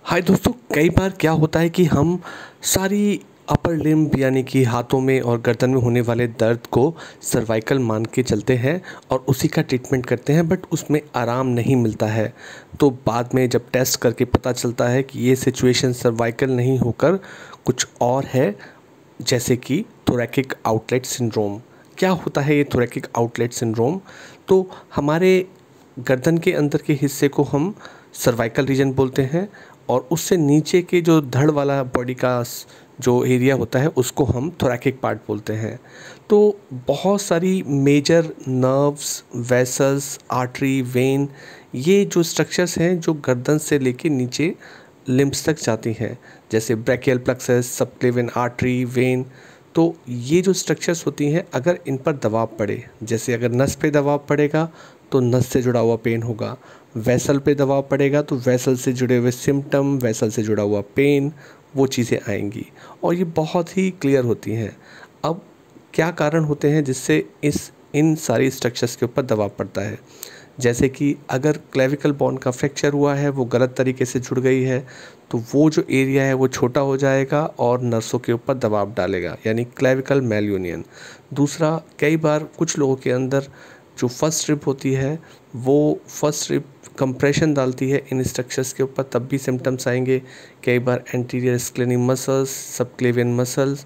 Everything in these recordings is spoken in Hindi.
हाय दोस्तों, कई बार क्या होता है कि हम सारी अपर लिम्ब यानी कि हाथों में और गर्दन में होने वाले दर्द को सर्वाइकल मान के चलते हैं और उसी का ट्रीटमेंट करते हैं, बट उसमें आराम नहीं मिलता है। तो बाद में जब टेस्ट करके पता चलता है कि ये सिचुएशन सर्वाइकल नहीं होकर कुछ और है, जैसे कि थोरैकिक आउटलेट सिंड्रोम। क्या होता है ये थोरैकिक आउटलेट सिंड्रोम? तो हमारे गर्दन के अंदर के हिस्से को हम सर्वाइकल रीजन बोलते हैं और उससे नीचे के जो धड़ वाला बॉडी का जो एरिया होता है उसको हम थोरैकिक पार्ट बोलते हैं। तो बहुत सारी major nerves, vessels, artery, vein, ये जो स्ट्रक्चर्स हैं जो गर्दन से लेके नीचे लिम्ब्स तक जाती हैं, जैसे brachial plexus, subclavian artery, when. तो ये जो स्ट्रक्चर्स होती हैं, अगर इन पर दबाव पड़े, जैसे अगर नस पे दबाव पड़ेगा तो नस से जुड़ा हुआ पेन होगा, वेसल पे दबाव पड़ेगा तो वेसल से जुड़े हुए सिम्टम, वेसल से जुड़ा हुआ पेन, वो चीज़ें आएंगी और ये बहुत ही क्लियर होती हैं। अब क्या कारण होते हैं जिससे इन सारी स्ट्रक्चर्स के ऊपर दबाव पड़ता है? जैसे कि अगर क्लेविकल बोन का फ्रैक्चर हुआ है, वो गलत तरीके से जुड़ गई है, तो वो जो एरिया है वो छोटा हो जाएगा और नसों के ऊपर दबाव डालेगा, यानी क्लेविकल मेलयूनियन। दूसरा, कई बार कुछ लोगों के अंदर जो फर्स्ट रिब होती है, वो फर्स्ट रिब कंप्रेशन डालती है इन स्ट्रक्चर्स के ऊपर, तब भी सिम्टम्स आएंगे। कई बार एंटीरियर स्क्लेनिक मसल्स, सबक्लेवियन मसल्स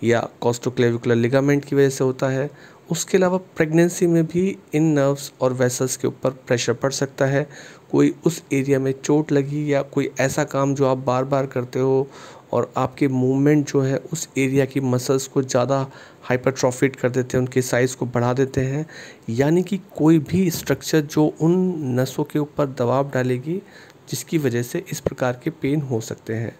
या कोस्टोक्लेविकुलर लिगामेंट की वजह से होता है। उसके अलावा प्रेगनेंसी में भी इन नर्व्स और वेसल्स के ऊपर प्रेशर पड़ सकता है। कोई उस एरिया में चोट लगी या कोई ऐसा काम जो आप बार बार करते हो और आपके मूवमेंट जो है उस एरिया की मसल्स को ज़्यादा हाइपरट्रॉफिड कर देते हैं, उनके साइज़ को बढ़ा देते हैं, यानी कि कोई भी स्ट्रक्चर जो उन नसों के ऊपर दबाव डालेगी, जिसकी वजह से इस प्रकार के पेन हो सकते हैं।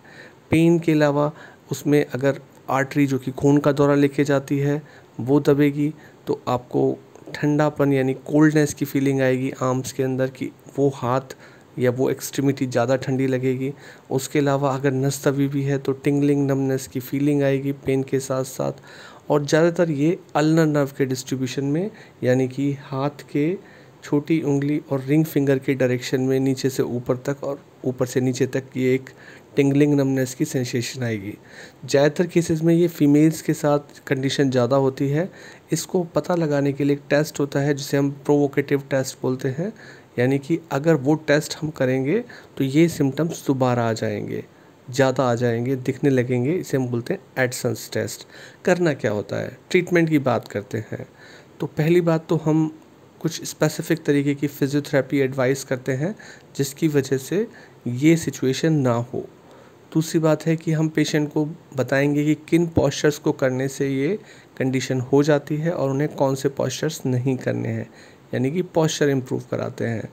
पेन के अलावा उसमें अगर आर्टरी जो कि खून का दौरा लेके जाती है वो दबेगी, तो आपको ठंडापन यानी कोल्डनेस की फीलिंग आएगी आर्म्स के अंदर, कि वो हाथ या वो एक्सट्रीमिटी ज़्यादा ठंडी लगेगी। उसके अलावा अगर नस दबी भी है तो टिंगलिंग, नमनेस की फीलिंग आएगी पेन के साथ साथ। और ज़्यादातर ये अल्नर नर्व के डिस्ट्रीब्यूशन में, यानी कि हाथ के छोटी उंगली और रिंग फिंगर के डायरेक्शन में नीचे से ऊपर तक और ऊपर से नीचे तक ये एक टिंगलिंग, नमनेस की सेंसेशन आएगी। ज़्यादातर केसेस में ये फीमेल्स के साथ कंडीशन ज़्यादा होती है। इसको पता लगाने के लिए एक टेस्ट होता है जिसे हम प्रोवोकेटिव टेस्ट बोलते हैं, यानी कि अगर वो टेस्ट हम करेंगे तो ये सिम्टम्स दोबारा आ जाएंगे, ज़्यादा आ जाएंगे, दिखने लगेंगे। इसे हम बोलते हैं एडसन्स टेस्ट। करना क्या होता है, ट्रीटमेंट की बात करते हैं। तो पहली बात तो हम कुछ स्पेसिफिक तरीके की फिजियोथेरेपी एडवाइस करते हैं जिसकी वजह से ये सिचुएशन ना हो। दूसरी बात है कि हम पेशेंट को बताएंगे कि किन पॉस्चर्स को करने से ये कंडीशन हो जाती है और उन्हें कौन से पॉस्चर्स नहीं करने हैं, यानी कि पॉस्चर इम्प्रूव कराते हैं।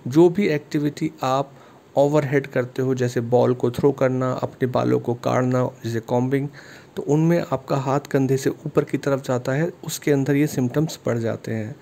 जो भी एक्टिविटी आप ओवरहेड करते हो, जैसे बॉल को थ्रो करना, अपने बालों को काटना जैसे कॉम्बिंग, तो उनमें आपका हाथ कंधे से ऊपर की तरफ जाता है, उसके अंदर ये सिम्टम्स बढ़ जाते हैं।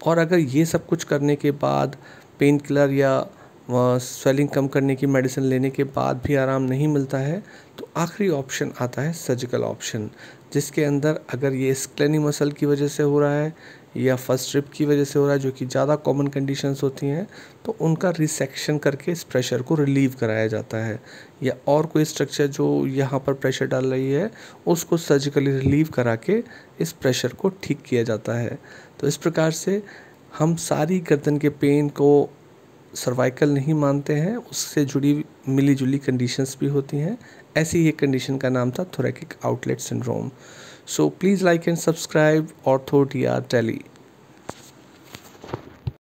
और अगर ये सब कुछ करने के बाद पेन किलर या स्वेलिंग कम करने की मेडिसिन लेने के बाद भी आराम नहीं मिलता है, तो आखिरी ऑप्शन आता है सर्जिकल ऑप्शन, जिसके अंदर अगर ये स्क्लेनी मसल की वजह से हो रहा है या फर्स्ट रिब की वजह से हो रहा है, जो कि ज़्यादा कॉमन कंडीशंस होती हैं, तो उनका रिसेक्शन करके इस प्रेशर को रिलीव कराया जाता है। या और कोई स्ट्रक्चर जो यहाँ पर प्रेशर डाल रही है उसको सर्जिकली रिलीव करा के इस प्रेशर को ठीक किया जाता है। तो इस प्रकार से हम सारी गर्दन के पेन को सर्वाइकल नहीं मानते हैं, उससे जुड़ी मिली जुली कंडीशंस भी होती हैं। ऐसी ही एक कंडीशन का नाम था thoracic outlet syndrome. So please like and subscribe ortho T R tele.